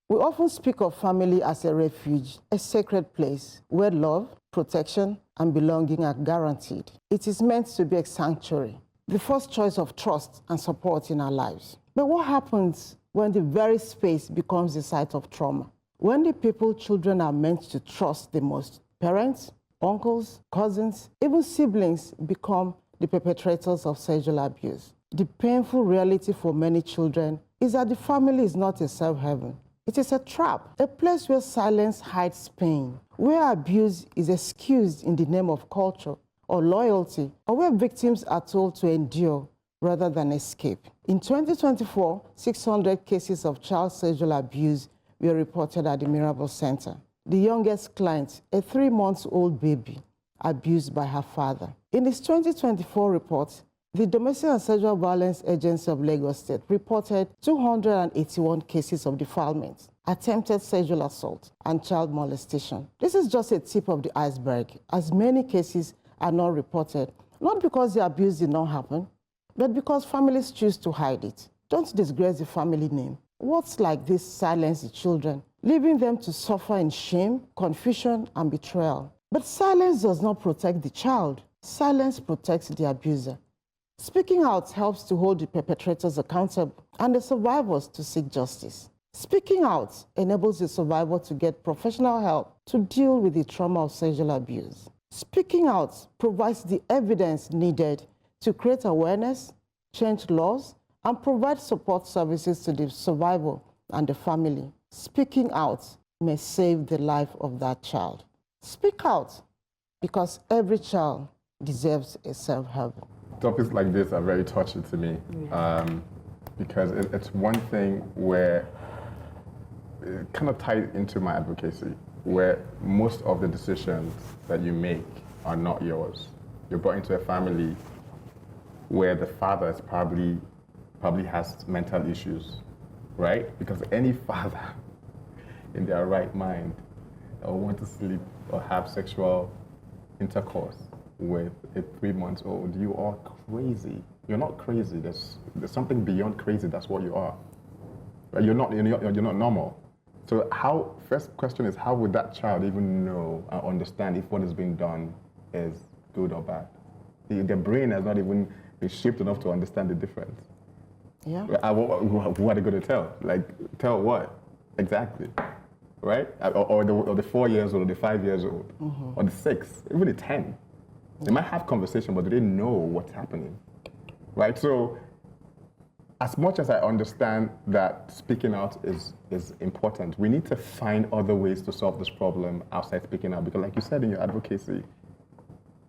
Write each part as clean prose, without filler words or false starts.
We often speak of family as a refuge, a sacred place where love, protection, and belonging are guaranteed. It is meant to be a sanctuary, the first choice of trust and support in our lives. But what happens when the very space becomes the site of trauma? When the people children are meant to trust the most, parents, uncles, cousins, even siblings become the perpetrators of sexual abuse. The painful reality for many children is that the family is not a safe haven. It is a trap, a place where silence hides pain, where abuse is excused in the name of culture or loyalty, or where victims are told to endure rather than escape. In 2024, 600 cases of child sexual abuse were reported at the Mirabel Center. The youngest client, a 3-month-old baby, abused by her father. In its 2024 report, the Domestic and Sexual Violence Agency of Lagos State reported 281 cases of defilement, attempted sexual assault, and child molestation. This is just a tip of the iceberg, as many cases are not reported, not because the abuse did not happen, but because families choose to hide it. Don't disgrace the family name. Words like this silence the children, leaving them to suffer in shame, confusion, and betrayal. But silence does not protect the child. Silence protects the abuser. Speaking out helps to hold the perpetrators accountable and the survivors to seek justice. Speaking out enables the survivor to get professional help to deal with the trauma of sexual abuse. Speaking out provides the evidence needed to create awareness, change laws, and provide support services to the survivor and the family. Speaking out may save the life of that child. Speak out, because every child deserves a safe haven. Topics like this are very touching to me, because it's one thing where it kind of ties into my advocacy, where most of the decisions that you make are not yours. You're brought into a family where the father is probably has mental issues, right? Because any father in their right mind will want to sleep or have sexual intercourse with a 3-month-old. You are crazy. You're not crazy. There's something beyond crazy. That's what you are. Right? You're not normal. So first question is, how would that child even know and understand if what is being done is good or bad? Their brain has not even been shaped enough to understand the difference. Yeah. Who are they going to tell? Like, tell what? Exactly. Right? Or the 4 years old, or the 5 years old, or the 6, even the 10. They might have conversation, but they didn't know what's happening, right? So, as much as I understand that speaking out is important, we need to find other ways to solve this problem outside speaking out. Because like you said in your advocacy,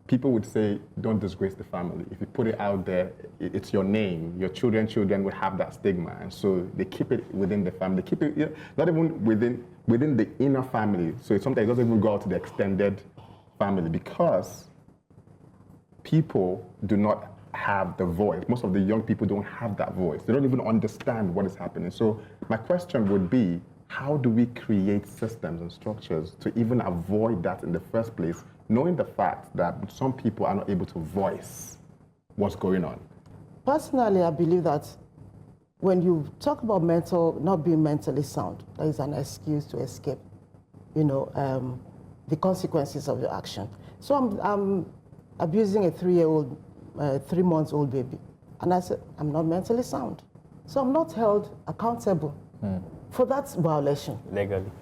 people would say, don't disgrace the family. If you put it out there, it's your name. Your children would have that stigma. And so they keep it within the family. They keep it, not even within the inner family. So sometimes it doesn't even go out to the extended family, because people do not have the voice. Most of the young people don't have that voice. They don't even understand what is happening. So my question would be, how do we create systems and structures to even avoid that in the first place, knowing the fact that some people are not able to voice what's going on? Personally, I believe that when you talk about not being mentally sound, that is an excuse to escape, the consequences of your action. So I'm abusing a 3-month-old baby, and I said, I'm not mentally sound. So I'm not held accountable for that violation.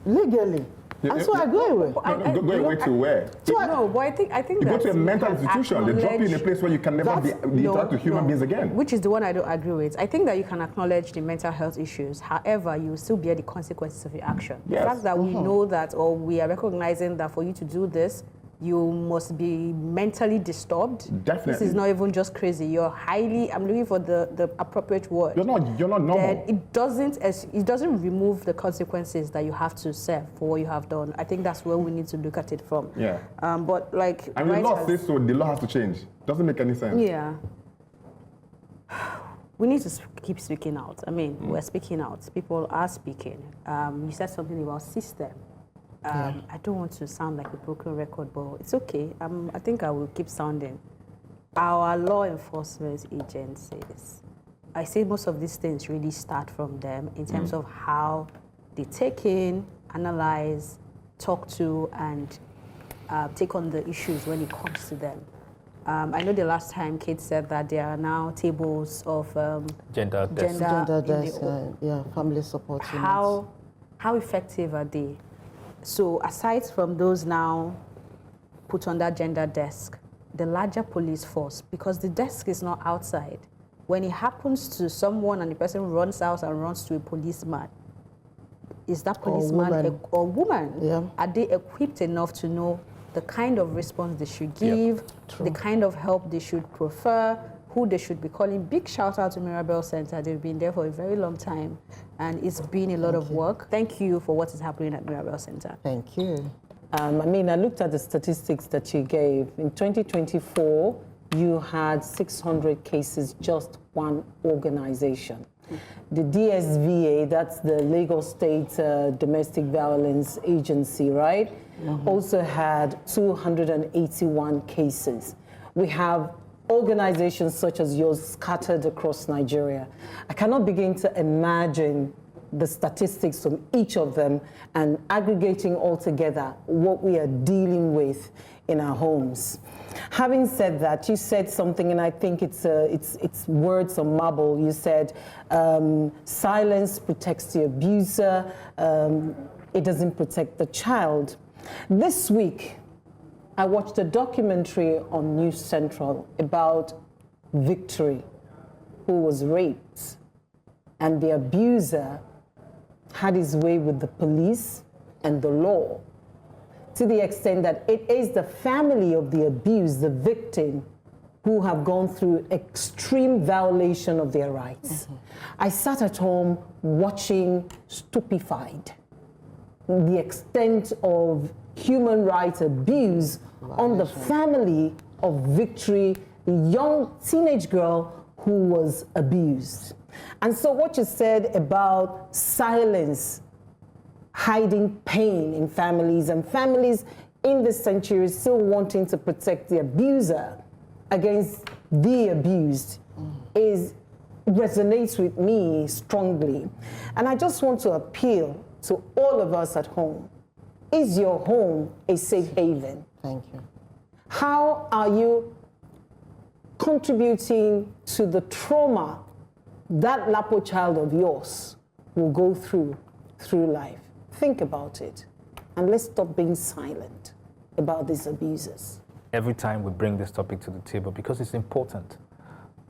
Legally. And so I go away. Go away to where? No, but I think you go to a mental institution. They drop you in a place where you can never interact with human beings again. Which is the one I don't agree with. I think that you can acknowledge the mental health issues. However, you will still bear the consequences of your action. Yes. The fact that we know that, or we are recognizing that for you to do this, you must be mentally disturbed. Definitely. This is not even just crazy. You're highly, I'm looking for the appropriate word. You're not normal. Then it doesn't remove the consequences that you have to serve for what you have done. I think that's where we need to look at it from. Yeah. But like, I mean, the law says so. The law has to change. Doesn't make any sense. Yeah. We need to keep speaking out. I mean, we're speaking out. People are speaking. You said something about system. I don't want to sound like a broken record, but it's okay. I think I will keep sounding. Our law enforcement agencies, I say most of these things really start from them in terms of how they take in, analyze, talk to, and take on the issues when it comes to them. I know the last time Kate said that there are now tables of Gender desk. Gender in the desk, yeah, family support units. How effective are they? So aside from those now put on that gender desk, the larger police force, because the desk is not outside. When it happens to someone and the person runs out and runs to a policeman, is that policeman or woman, Yeah. are they equipped enough to know the kind of response they should give, the kind of help they should prefer, who they should be calling? Big shout out to Mirabel Center. They've been there for a very long time, and it's been a lot of work. Thank you for what is happening at Mirabel Center. Thank you. I mean, I looked at the statistics that you gave. In 2024, you had 600 cases, just one organization. The DSVA, that's the Lagos State Domestic Violence Agency, right? Also had 281 cases. We have organizations such as yours scattered across Nigeria. I cannot begin to imagine the statistics from each of them and aggregating all together what we are dealing with in our homes. Having said that, you said something, and I think it's words on marble. You said silence protects the abuser, it doesn't protect the child. This week, I watched a documentary on News Central about Victory, who was raped, and the abuser had his way with the police and the law, to the extent that it is the family of the abused, the victim, who have gone through extreme violation of their rights. I sat at home watching, stupefied, the extent of human rights abuse on the family of Victory, the young teenage girl who was abused. And so what you said about silence, hiding pain in families, and families in this century still wanting to protect the abuser against the abused, resonates with me strongly. And I just want to appeal to all of us at home. Is your home a safe haven? Thank you. How are you contributing to the trauma that Lapo child of yours will go through life? Think about it, and let's stop being silent about these abusers. Every time we bring this topic to the table, because it's important,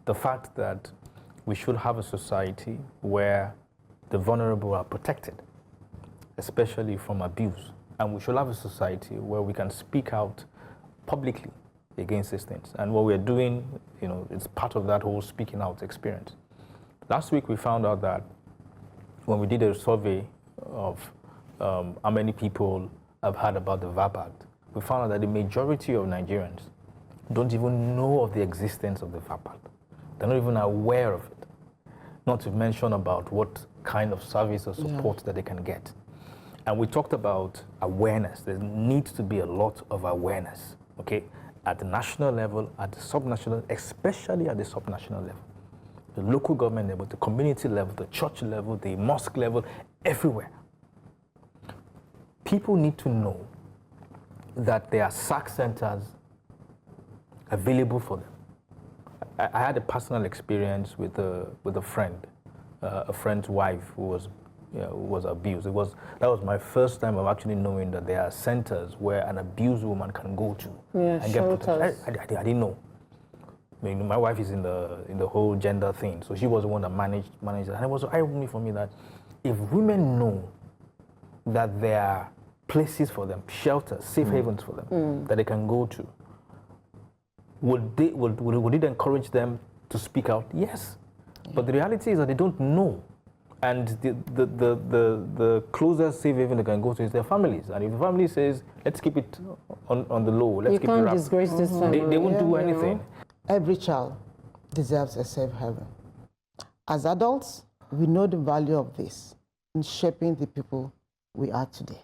the fact that we should have a society where the vulnerable are protected, especially from abuse. And we should have a society where we can speak out publicly against these things. And what we're doing, it's part of that whole speaking out experience. Last week, we found out that when we did a survey of how many people have heard about the VAP Act, we found out that the majority of Nigerians don't even know of the existence of the VAP Act. They're not even aware of it. Not to mention about what kind of service or support that they can get. And we talked about awareness. There needs to be a lot of awareness, okay? At the national level, at the subnational, especially at the subnational level. The local government level, the community level, the church level, the mosque level, everywhere. People need to know that there are SAC centers available for them. I had a personal experience with a friend's wife who was abused. That was my first time of actually knowing that there are centers where an abused woman can go to and get protection. I didn't know. I mean, my wife is in the whole gender thing, so she was the one that managed it. And it was eye-opening for me that if women know that there are places for them, shelters, safe havens for them that they can go to, would it encourage them to speak out? Yes. But the reality is that they don't know. And the closest safe haven they can go to is their families. And if the family says, let's keep it on the low, let's keep it wrapped, you can't disgrace this family. They won't do anything. Every child deserves a safe haven. As adults, we know the value of this in shaping the people we are today.